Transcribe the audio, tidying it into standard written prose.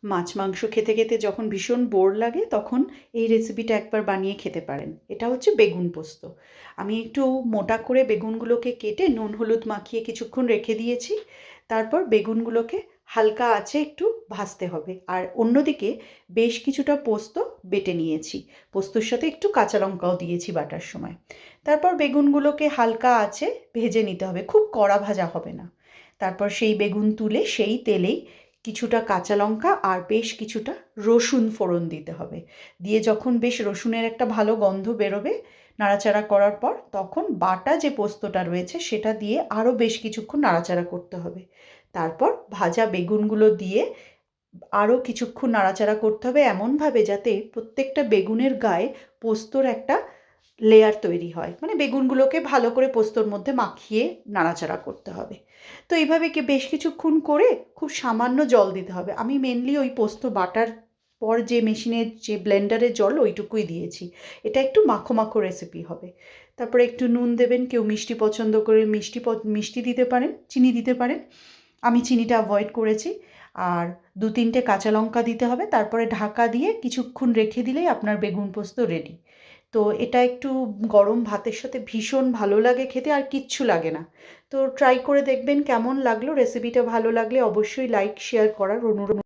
মাছ মাংস খেতে খেতে যখন ভীষণ বোর লাগে তখন এই রেসিপিটা একবার বানিয়ে খেতে পারেন। এটা হচ্ছে বেগুন পোস্ত। আমি একটু মোটা করে বেগুনগুলোকে কেটে নুন হলুদ মাখিয়ে কিছুক্ষণ রেখে দিয়েছি। তারপর বেগুনগুলোকে হালকা আঁচে একটু ভাজতে হবে। আর অন্যদিকে বেশ কিছুটা পোস্ত বেটে নিয়েছি। পোস্তর সাথে একটু কাঁচা লঙ্কাও দিয়েছি বাটার সময়। তারপর বেগুনগুলোকে হালকা আঁচে ভেজে নিতে হবে, খুব কড়া ভাজা হবে না। তারপর সেই বেগুন তুলে সেই তেলেই কিছুটা কাঁচা লঙ্কা আর বেশ কিছুটা রসুন ফোড়ন দিতে হবে। দিয়ে যখন বেশ রসুনের একটা ভালো গন্ধ বেরোবে নাড়াচাড়া করার পর, তখন বাটা যে পোস্তটা রয়েছে সেটা দিয়ে আরও বেশ কিছুক্ষণ নাড়াচাড়া করতে হবে। তারপর ভাজা বেগুনগুলো দিয়ে আরও কিছুক্ষণ নাড়াচাড়া করতে হবে এমনভাবে যাতে প্রত্যেকটা বেগুনের গায়ে পোস্তর একটা লেয়ার তৈরি হয়, মানে বেগুনগুলোকে ভালো করে পোস্তর মধ্যে মাখিয়ে নাড়াচাড়া করতে হবে। তো এইভাবে বেশ কিছুক্ষণ করে খুব সামান্য জল দিতে হবে। আমি মেনলি ওই পোস্ত বাটার পর যে মেশিনের যে ব্লেন্ডারের জল ওইটুকুই দিয়েছি। এটা একটু মাখো মাখো রেসিপি হবে। তারপরে একটু নুন দেবেন, কেউ মিষ্টি পছন্দ করে মিষ্টি দিতে পারেন, চিনি দিতে পারেন। আমি চিনিটা অ্যাভয়েড করেছি। আর ২-৩টে কাঁচা লঙ্কা দিতে হবে। তারপরে ঢাকা দিয়ে কিছুক্ষণ রেখে দিলেই আপনার বেগুন পোস্ত রেডি। তো এটা একটু গরম ভাতের সাথে ভীষণ ভালো লাগে খেতে, আর কিচ্ছু লাগে না। তো ট্রাই করে দেখবেন কেমন লাগলো। রেসিপিটা ভালো লাগলে অবশ্যই লাইক শেয়ার করার অনুরোধ।